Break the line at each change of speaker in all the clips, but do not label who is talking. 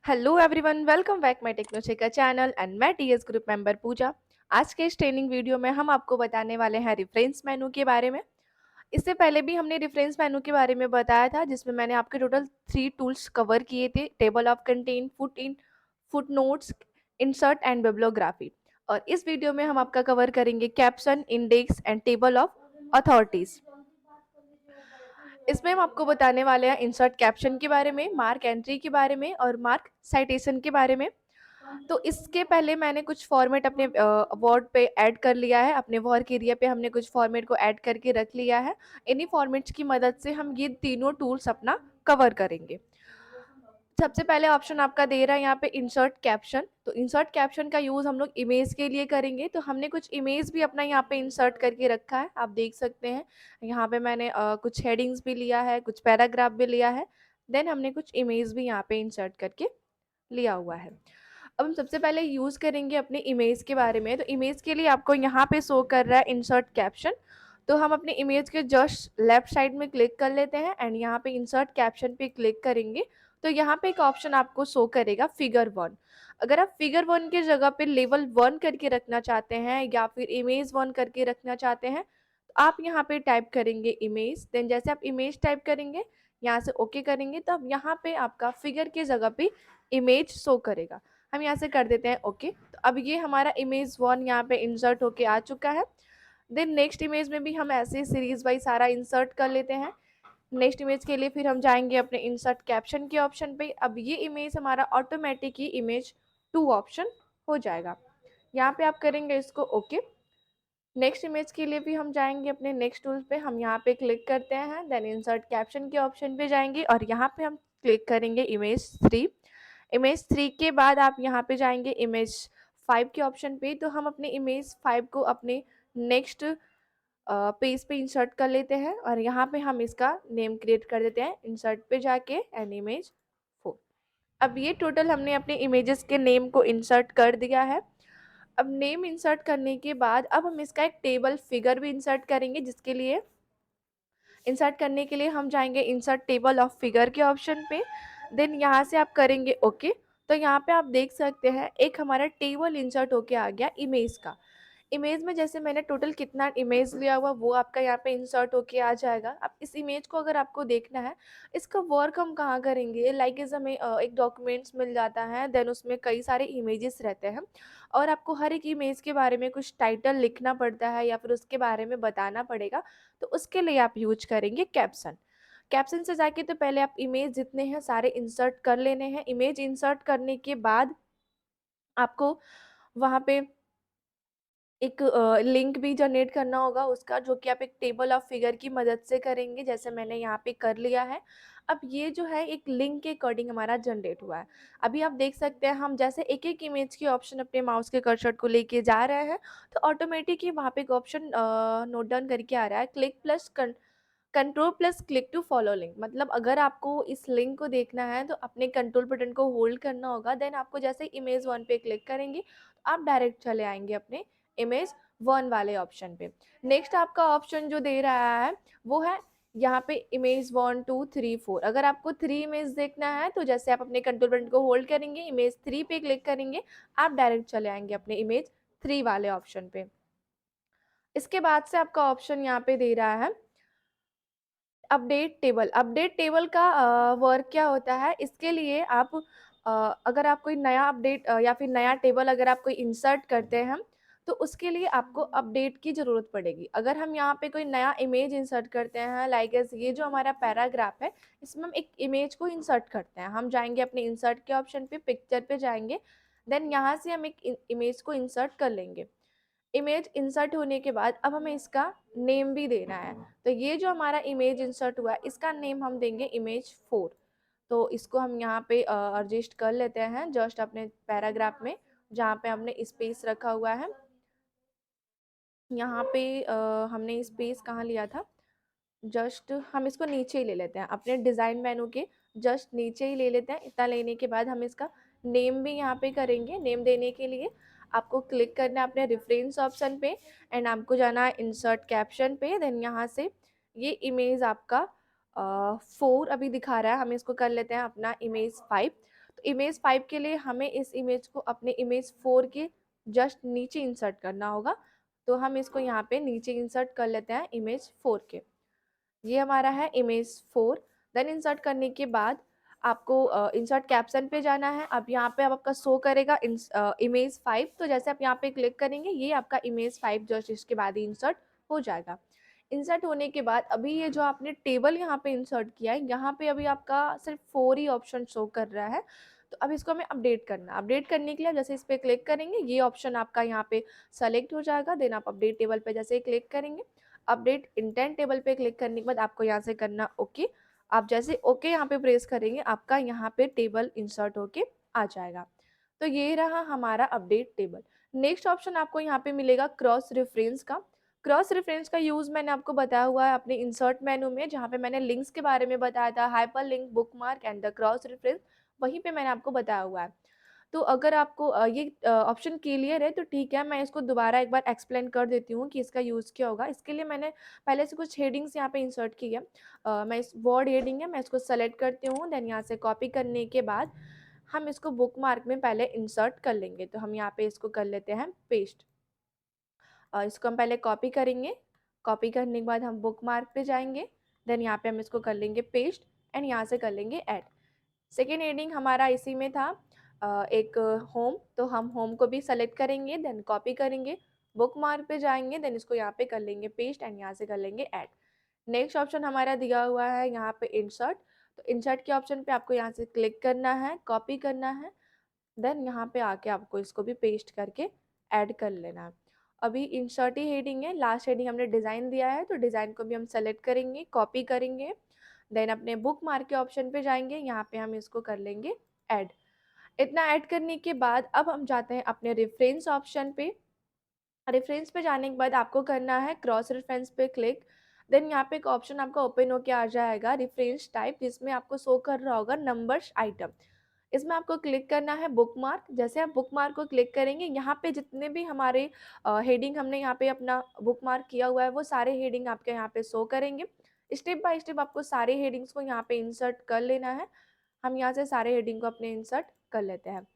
Hello everyone, welcome back my टेक्नोचेका channel and मैं TS group member Pooja. आज के इस ट्रेनिंग वीडियो में हम आपको बताने वाले हैं रेफरेंस मेनू के बारे में। इससे पहले भी हमने रेफरेंस मेनू के बारे में बताया था, जिसमें मैंने आपके टोटल 3 टूल्स कवर किए थे: table of content, foot notes, insert and bibliography. और इस वीडियो में हम आपका कवर करेंगे caption, index and table of authorities. इसमें हम आपको बताने वाले हैं इंसर्ट कैप्शन के बारे में, मार्क एंट्री के बारे में और मार्क साइटेशन के बारे में। तो इसके पहले मैंने कुछ फॉर्मेट अपने वर्ड पे ऐड कर लिया है। अपने वर्क एरिया पे हमने कुछ फॉर्मेट को ऐड करके रख लिया है। इन्हीं फॉर्मेट्स की मदद से हम ये तीनों टूल्स अपना कवर करेंगे। सबसे पहले ऑप्शन आपका दे रहा है यहाँ पे इंसर्ट कैप्शन। तो इंसर्ट कैप्शन का यूज़ हम लोग इमेज के लिए करेंगे। तो हमने कुछ इमेज भी अपना यहाँ पे इंसर्ट करके रखा है, आप देख सकते हैं। यहाँ पे मैंने कुछ हेडिंग्स भी लिया है, कुछ पैराग्राफ भी लिया है। देन हमने कुछ इमेज भी यहाँ पे इंसर्ट करके लिया हुआ है। अब हम सबसे पहले यूज़ करेंगे अपने इमेज के बारे में। तो इमेज के लिए आपको यहाँ पे शो कर रहा है इंसर्ट कैप्शन। तो हम अपने इमेज के जस्ट लेफ्ट साइड में क्लिक कर लेते हैं एंड यहाँ पे इंसर्ट कैप्शन पे क्लिक करेंगे। तो यहाँ पे एक ऑप्शन आपको शो करेगा फिगर 1। अगर आप फिगर 1 की जगह पे लेवल 1 करके रखना चाहते हैं या फिर इमेज 1 करके रखना चाहते हैं, तो आप यहाँ पे टाइप करेंगे इमेज। देन जैसे आप इमेज टाइप करेंगे, यहाँ से ओके करेंगे, तो अब यहाँ पे आपका फिगर की जगह पे इमेज शो करेगा। हम यहाँ से कर देते हैं ओके। तो अब ये हमारा इमेज 1 यहाँ पे इंसर्ट होके आ चुका है। देन नेक्स्ट इमेज में भी हम ऐसे सीरीज वाइज सारा इंसर्ट कर लेते हैं। नेक्स्ट इमेज के लिए फिर हम जाएंगे अपने इंसर्ट कैप्शन के ऑप्शन पे। अब ये इमेज हमारा ऑटोमेटिक ही इमेज 2 ऑप्शन हो जाएगा। यहाँ पे आप करेंगे इसको ओके। नेक्स्ट इमेज के लिए भी हम जाएंगे अपने नेक्स्ट टूल पे, हम यहाँ पे क्लिक करते हैं। देन इंसर्ट कैप्शन के ऑप्शन पे जाएंगे और यहाँ पे हम क्लिक करेंगे इमेज 3। इमेज 3 के बाद आप यहाँ पे जाएंगे इमेज 5 के ऑप्शन पे। तो हम अपने इमेज 5 को अपने नेक्स्ट पेज पे इंसर्ट कर लेते हैं और यहाँ पे हम इसका नेम क्रिएट कर देते हैं इंसर्ट पे जाके एंड इमेज 4। अब ये टोटल हमने अपने इमेजेस के नेम को इंसर्ट कर दिया है। अब नेम इंसर्ट करने के बाद अब हम इसका एक टेबल फिगर भी इंसर्ट करेंगे, जिसके लिए इंसर्ट करने के लिए हम जाएंगे इंसर्ट टेबल ऑफ फिगर के ऑप्शन पे। देन यहाँ से आप करेंगे ओके। तो यहाँ पे आप देख सकते हैं एक हमारा टेबल इंसर्ट होके आ गया इमेज का। इमेज में जैसे मैंने टोटल कितना इमेज लिया हुआ वो आपका यहाँ पे इंसर्ट होके आ जाएगा। अब इस इमेज को अगर आपको देखना है, इसका वर्क हम कहाँ करेंगे, लाइक इज हमें एक डॉक्यूमेंट्स मिल जाता है। देन उसमें कई सारे इमेजेस रहते हैं और आपको हर एक इमेज के बारे में कुछ टाइटल लिखना पड़ता है या फिर उसके बारे में बताना पड़ेगा। तो उसके लिए आप यूज करेंगे कैप्शन। कैप्शन से जाके तो पहले आप इमेज जितने हैं सारे इंसर्ट कर लेने हैं। इमेज इंसर्ट करने के बाद आपको वहाँ पे एक लिंक भी जनरेट करना होगा उसका, जो कि आप एक टेबल ऑफ फिगर की मदद से करेंगे, जैसे मैंने यहाँ पे कर लिया है। अब ये जो है एक लिंक के अकॉर्डिंग हमारा जनरेट हुआ है। अभी आप देख सकते हैं हम जैसे एक एक इमेज की ऑप्शन अपने माउस के कर्सर को लेके जा रहे हैं, तो ऑटोमेटिक ही वहाँ पे एक ऑप्शन नोट डाउन करके आ रहा है, click plus control plus click to follow link. मतलब अगर आपको इस लिंक को देखना है तो अपने कंट्रोल बटन को होल्ड करना होगा। देन आपको जैसे इमेज 1 पे क्लिक करेंगे तो आप डायरेक्ट चले आएंगे अपने इमेज 1 वाले ऑप्शन पे। नेक्स्ट आपका ऑप्शन जो दे रहा है वो है यहाँ पे इमेज 1 2 3 4। अगर आपको 3 इमेज देखना है तो जैसे आप अपने कंट्रोल बटन को होल्ड करेंगे, इमेज 3 पे क्लिक करेंगे, आप डायरेक्ट चले आएंगे अपने इमेज 3 वाले ऑप्शन पे। इसके बाद से आपका ऑप्शन यहाँ पे दे रहा है अपडेट टेबल। अपडेट टेबल का वर्क क्या होता है, इसके लिए आप अगर आप कोई नया अपडेट या फिर नया टेबल अगर आप कोई इंसर्ट करते हैं, तो उसके लिए आपको अपडेट की ज़रूरत पड़ेगी। अगर हम यहाँ पे कोई नया इमेज इंसर्ट करते हैं, लाइक एस ये जो हमारा पैराग्राफ है, इसमें हम एक इमेज को इंसर्ट करते हैं। हम जाएंगे अपने इंसर्ट के ऑप्शन पे, पिक्चर पे जाएंगे। देन यहाँ से हम एक इमेज को इंसर्ट कर लेंगे। इमेज इंसर्ट होने के बाद अब हमें इसका नेम भी देना है। तो ये जो हमारा इमेज इंसर्ट हुआ है इसका नेम हम देंगे इमेज 4। तो इसको हम यहाँ पे एडजस्ट कर लेते हैं जस्ट अपने पैराग्राफ में, जहाँ पे हमने स्पेस रखा हुआ है। यहाँ पे हमने स्पेस कहाँ लिया था, जस्ट हम इसको नीचे ही ले लेते हैं, अपने डिज़ाइन मेनू के जस्ट नीचे ही ले लेते हैं। इतना लेने के बाद हम इसका नेम भी यहाँ पे करेंगे। नेम देने के लिए आपको क्लिक करना है अपने रेफरेंस ऑप्शन पे एंड आपको जाना है इंसर्ट कैप्शन पे। देन यहाँ से ये इमेज आपका 4 अभी दिखा रहा है, हम इसको कर लेते हैं अपना इमेज 5। इमेज 5 के लिए हमें इस इमेज को अपने इमेज 4 के जस्ट नीचे इंसर्ट करना होगा। तो हम इसको यहाँ पे नीचे इंसर्ट कर लेते हैं इमेज 4 के। ये हमारा है इमेज 4। देन इंसर्ट करने के बाद आपको इंसर्ट कैप्शन पे जाना है। अब यहाँ पे अब आपका शो करेगा इमेज 5। तो जैसे आप यहाँ पे क्लिक करेंगे ये आपका इमेज 5 जस्ट इसके बाद ही इंसर्ट हो जाएगा। इंसर्ट होने के बाद अभी ये जो आपने टेबल यहाँ पे इंसर्ट किया है, यहाँ पे अभी आपका सिर्फ 4 ही ऑप्शन शो कर रहा है। तो अब इसको हमें अपडेट करना है। अपडेट करने के लिए जैसे इस पर क्लिक करेंगे ये ऑप्शन आपका यहाँ पे सेलेक्ट हो जाएगा। देन आप अपडेट टेबल पे जैसे ही क्लिक करेंगे, अपडेट इंटेंट टेबल पे क्लिक करने के बाद आपको यहाँ से करना ओके। आप जैसे ओके यहाँ पे प्रेस करेंगे आपका यहाँ पे टेबल इंसर्ट होके आ जाएगा। तो ये रहा हमारा अपडेट टेबल। नेक्स्ट ऑप्शन आपको यहाँ पे मिलेगा क्रॉस रेफरेंस का। क्रॉस रेफरेंस का यूज मैंने आपको बताया हुआ है अपने इंसर्ट मेनू में, जहाँ पे मैंने लिंक्स के बारे में बताया था, hyper link, bookmark and the cross reference, वहीं पे मैंने आपको बताया हुआ है। तो अगर आपको ये ऑप्शन क्लियर है तो ठीक है, मैं इसको दोबारा एक बार एक्सप्लेन कर देती हूँ कि इसका यूज़ क्या होगा। इसके लिए मैंने पहले से कुछ हेडिंग्स यहाँ पे इंसर्ट की है। मैं इस वर्ड हेडिंग है, मैं इसको सेलेक्ट करती हूँ। देन यहाँ से कॉपी करने के बाद हम इसको बुकमार्क में पहले इंसर्ट कर लेंगे। तो हम यहाँ पे इसको कर लेते हैं पेस्ट। इसको हम पहले कॉपी करेंगे। कॉपी करने के बाद हम बुकमार्क पे जाएंगे। देन यहाँ पे हम इसको कर लेंगे पेस्ट एंड यहाँ से कर लेंगे ऐड। सेकेंड हेडिंग हमारा इसी में था एक होम, तो हम होम को भी सेलेक्ट करेंगे। देन कॉपी करेंगे, बुकमार्क पे जाएंगे। देन इसको यहाँ पे कर लेंगे पेस्ट एंड यहाँ से कर लेंगे ऐड। नेक्स्ट ऑप्शन हमारा दिया हुआ है यहाँ पे इंसर्ट। तो इंसर्ट के ऑप्शन पे आपको यहाँ से क्लिक करना है, कॉपी करना है। देन यहाँ पे आके आपको इसको भी पेस्ट करके ऐड कर लेना है। अभी इंसर्ट ही हेडिंग है, लास्ट हेडिंग हमने डिज़ाइन दिया है तो डिज़ाइन को भी हम सेलेक्ट करेंगे, कॉपी करेंगे। देन अपने बुक मार्क के ऑप्शन पे जाएंगे, यहाँ पे हम इसको कर लेंगे ऐड। इतना ऐड करने के बाद अब हम जाते हैं अपने रेफरेंस ऑप्शन पे। रेफरेंस पे जाने के बाद आपको करना है क्रॉस रेफरेंस पे क्लिक। देन यहाँ पे एक ऑप्शन आपका ओपन होके आ जाएगा रेफरेंस टाइप, जिसमें आपको शो कर रहा होगा नंबर्स आइटम। इसमें आपको क्लिक करना है बुकमार्क। जैसे आप बुकमार्क को क्लिक करेंगे यहाँ पे जितने भी हमारे हेडिंग हमने यहाँ पे अपना बुकमार्क किया हुआ है वो सारे हेडिंग आपके यहाँ पे शो करेंगे। स्टेप बाय स्टेप आपको सारे हेडिंग्स को यहाँ पे इंसर्ट कर लेना है। हम यहाँ से सारे हेडिंग को अपने इंसर्ट कर लेते हैं।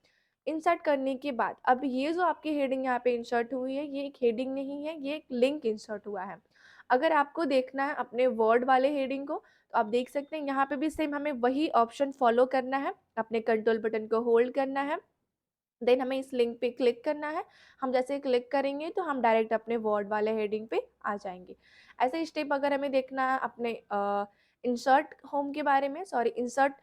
इंसर्ट करने के बाद अब ये जो आपकी हेडिंग यहाँ पे इंसर्ट हुई है ये एक हेडिंग नहीं है, ये एक लिंक इंसर्ट हुआ है। अगर आपको देखना है अपने वर्ड वाले हेडिंग को तो आप देख सकते हैं यहाँ पे भी सेम हमें वही ऑप्शन फॉलो करना है। अपने कंट्रोल बटन को होल्ड करना है। देन हमें इस लिंक पे क्लिक करना है। हम जैसे क्लिक करेंगे तो हम डायरेक्ट अपने वर्ड वाले हेडिंग पे आ जाएंगे। ऐसे स्टेप अगर हमें देखना है अपने इंसर्ट होम के बारे में, सॉरी इंसर्ट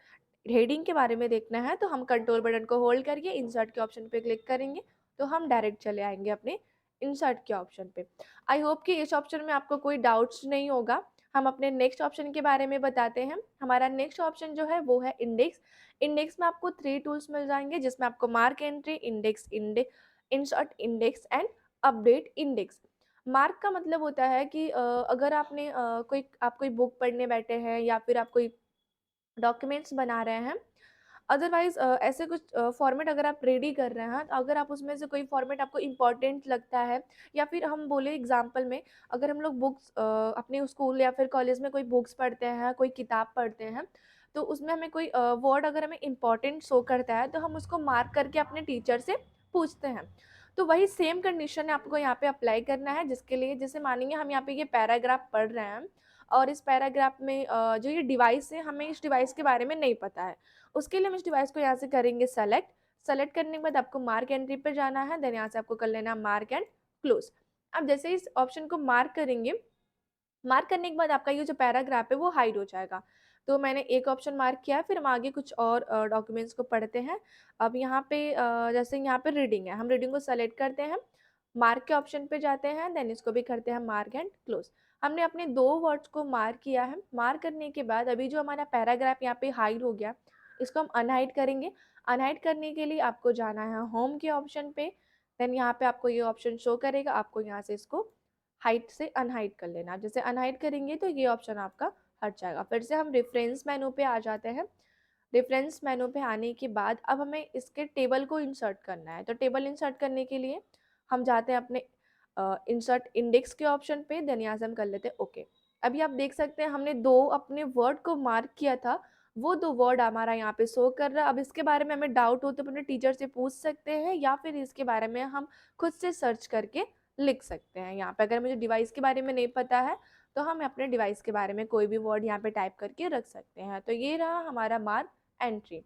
हेडिंग के बारे में देखना है, तो हम कंट्रोल बटन को होल्ड करके इंसर्ट के ऑप्शन पे क्लिक करेंगे तो हम डायरेक्ट चले आएंगे अपने इंसर्ट के ऑप्शन पे। आई होप कि इस ऑप्शन में आपको कोई डाउट्स नहीं होगा। हम अपने नेक्स्ट ऑप्शन के बारे में बताते हैं। हमारा नेक्स्ट ऑप्शन जो है वो है इंडेक्स। इंडेक्स में आपको 3 टूल्स मिल जाएंगे, जिसमें आपको mark entry, insert index and update index. Mark का मतलब होता है कि अगर आपने आप कोई बुक पढ़ने बैठे हैं या फिर आप कोई डॉक्यूमेंट्स बना रहे हैं, अदरवाइज ऐसे कुछ फॉर्मेट अगर आप रेडी कर रहे हैं, तो अगर आप उसमें से कोई फॉर्मेट आपको इम्पॉर्टेंट लगता है, या फिर हम बोले एग्जांपल में अगर हम लोग बुक्स अपने स्कूल या फिर कॉलेज में कोई बुक्स पढ़ते हैं, कोई किताब पढ़ते हैं, तो उसमें हमें कोई वर्ड अगर हमें इम्पॉर्टेंट शो करता है तो हम उसको मार्क करके अपने टीचर से पूछते हैं। तो वही सेम कंडीशन आपको यहाँ पे अप्लाई करना है, जिसके लिए जैसे मानिए हम यहाँ पे ये पैराग्राफ पढ़ रहे हैं और इस पैराग्राफ में जो ये डिवाइस है हमें इस डिवाइस के बारे में नहीं पता है। उसके लिए हम इस डिवाइस को यहाँ से करेंगे सेलेक्ट। सेलेक्ट करने के बाद आपको मार्क एंट्री पर जाना है। देन यहाँ से आपको कर लेना मार्क एंड क्लोज। अब जैसे इस ऑप्शन को मार्क करेंगे, मार्क करने के बाद आपका ये जो पैराग्राफ है वो हाइड हो जाएगा। तो मैंने एक ऑप्शन मार्क किया है, फिर हम आगे कुछ और डॉक्यूमेंट्स को पढ़ते हैं। अब यहाँ पे जैसे यहाँ पे रीडिंग है, हम रीडिंग को सेलेक्ट करते हैं, मार्क के ऑप्शन पे जाते हैं, देन इसको भी करते हैं मार्क एंड क्लोज। हमने अपने 2 वर्ड्स को मार्क किया है। मार्क करने के बाद अभी जो हमारा पैराग्राफ यहाँ पे हाइड हो गया, इसको हम अनहाइड करेंगे। अनहाइड करने के लिए आपको जाना है होम के ऑप्शन पे। देन यहाँ पे आपको ये ऑप्शन शो करेगा, आपको यहाँ से इसको हाइड से अनहाइड कर लेना। जैसे अनहाइड करेंगे तो ये ऑप्शन आपका हट जाएगा। फिर से हम रेफरेंस मेनू पे आ जाते हैं। रेफरेंस मेनू पे आने के बाद अब हमें इसके टेबल को इंसर्ट करना है। तो टेबल इंसर्ट करने के लिए हम जाते हैं अपने इंसर्ट इंडेक्स के ऑप्शन पे। देन यहाँ से हम कर लेते हैं ओके। अभी आप देख सकते हैं हमने 2 अपने वर्ड को मार्क किया था, वो 2 वर्ड हमारा यहाँ पे शो कर रहा है। अब इसके बारे में हमें डाउट हो तो अपने टीचर से पूछ सकते हैं या फिर इसके बारे में हम खुद से सर्च करके लिख सकते हैं। यहाँ पे अगर मुझे डिवाइस के बारे में नहीं पता है तो हम अपने डिवाइस के बारे में कोई भी वर्ड यहाँ पे टाइप करके रख सकते हैं। तो ये रहा हमारा मार्क एंट्री।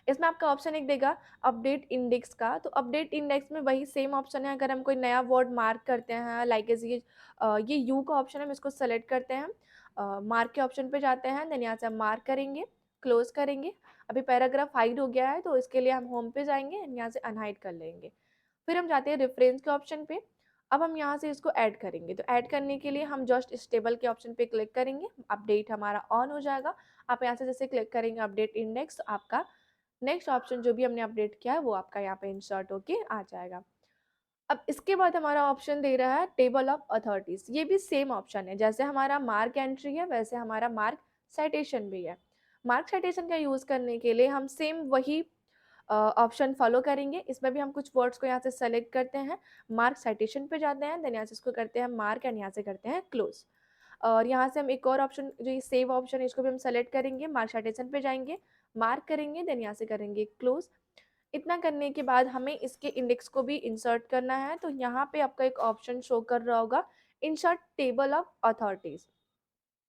इसमें आपका ऑप्शन एक देगा अपडेट इंडेक्स का। तो अपडेट इंडेक्स में वही सेम ऑप्शन है। अगर हम कोई नया वर्ड मार्क करते हैं लाइक एज ये यू का ऑप्शन है, हम इसको सेलेक्ट करते हैं, मार्क के ऑप्शन पे जाते हैं, देन यहाँ से हम मार्क करेंगे, क्लोज करेंगे। अभी पैराग्राफ हाइड हो गया है तो इसके लिए हम होम पे जाएंगे, यहाँ से अनहाइड कर लेंगे। फिर हम जाते हैं रेफरेंस के ऑप्शन पे। अब हम यहाँ से इसको ऐड करेंगे, तो ऐड करने के लिए हम जस्ट इस टेबल के ऑप्शन पे क्लिक करेंगे, अपडेट हमारा ऑन हो जाएगा। आप यहाँ से जैसे क्लिक करेंगे अपडेट इंडेक्स, तो आपका नेक्स्ट ऑप्शन जो भी हमने अपडेट किया है वो आपका यहाँ पे इंसर्ट होके आ जाएगा। अब इसके बाद हमारा ऑप्शन दे रहा है टेबल ऑफ अथॉरिटीज। ये भी सेम ऑप्शन है, जैसे हमारा मार्क एंट्री है वैसे हमारा मार्क साइटेशन भी है। मार्क साइटेशन का यूज करने के लिए हम सेम वही ऑप्शन फॉलो करेंगे। इसमें भी हम कुछ वर्ड्स को यहाँ से सेलेक्ट करते हैं, मार्क साइटेशन पे जाते हैं, देन यहाँ से इसको करते हैं मार्क एंड यहाँ से करते हैं क्लोज। और यहाँ से हम एक और ऑप्शन जो ये सेव ऑप्शन है इसको भी हम सेलेक्ट करेंगे, मार्क साइटेशन पे जाएंगे, मार्क करेंगे, देन यहाँ से करेंगे क्लोज। इतना करने के बाद हमें इसके इंडेक्स को भी इंसर्ट करना है। तो यहाँ पे आपका एक ऑप्शन शो कर रहा होगा इंसर्ट टेबल ऑफ अथॉरिटीज।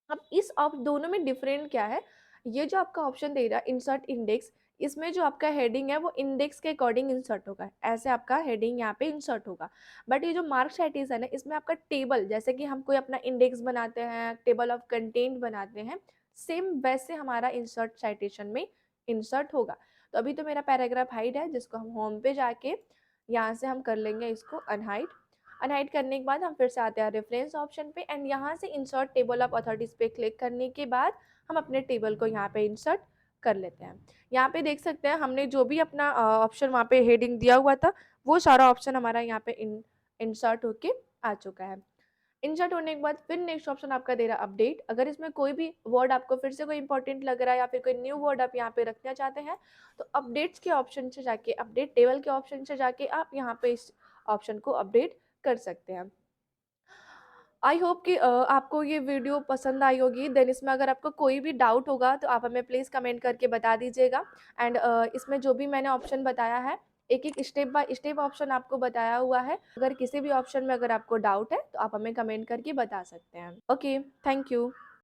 अब इस ऑप दोनों में डिफरेंट क्या है, ये जो आपका ऑप्शन दे रहा है इंसर्ट इंडेक्स, इसमें जो आपका हेडिंग है वो इंडेक्स के अकॉर्डिंग इंसर्ट होगा, ऐसे आपका हेडिंग यहाँ पे इंसर्ट होगा। बट ये जो मार्क साइटेशन है इसमें आपका टेबल, जैसे कि हम कोई अपना इंडेक्स बनाते हैं, टेबल ऑफ कंटेंट बनाते हैं, सेम वैसे हमारा इंसर्ट साइटेशन में इंसर्ट होगा। तो अभी तो मेरा पैराग्राफ हाइड है, जिसको हम होम पे जाके यहाँ से हम कर लेंगे इसको अनहाइड। अनहाइड करने के बाद हम फिर से आते हैं रेफरेंस ऑप्शन पे एंड यहाँ से इंसर्ट टेबल ऑफ अथॉरिटीज पे क्लिक करने के बाद हम अपने टेबल को यहाँ पे इंसर्ट कर लेते हैं। यहाँ पे देख सकते हैं हमने जो भी अपना ऑप्शन वहाँ पे हेडिंग दिया हुआ था वो सारा ऑप्शन हमारा यहाँ पे इंसर्ट होके आ चुका है। इंसर्ट होने के बाद फिर नेक्स्ट ऑप्शन आपका दे रहा है अपडेट। अगर इसमें कोई भी वर्ड आपको फिर से कोई इंपॉर्टेंट लग रहा है या फिर कोई न्यू वर्ड आप यहाँ पे रखना चाहते हैं तो अपडेट्स के ऑप्शन से जाके, अपडेट टेबल के ऑप्शन से जाके आप यहाँ पे इस ऑप्शन को अपडेट कर सकते हैं। आई होप कि आपको ये वीडियो पसंद आई होगी। देन इसमें अगर आपको कोई भी डाउट होगा तो आप हमें प्लीज़ कमेंट करके बता दीजिएगा। एंड इसमें जो भी मैंने ऑप्शन बताया है एक एक स्टेप बाय स्टेप ऑप्शन आपको बताया हुआ है। अगर किसी भी ऑप्शन में अगर आपको डाउट है तो आप हमें कमेंट करके बता सकते हैं। Okay, thank you.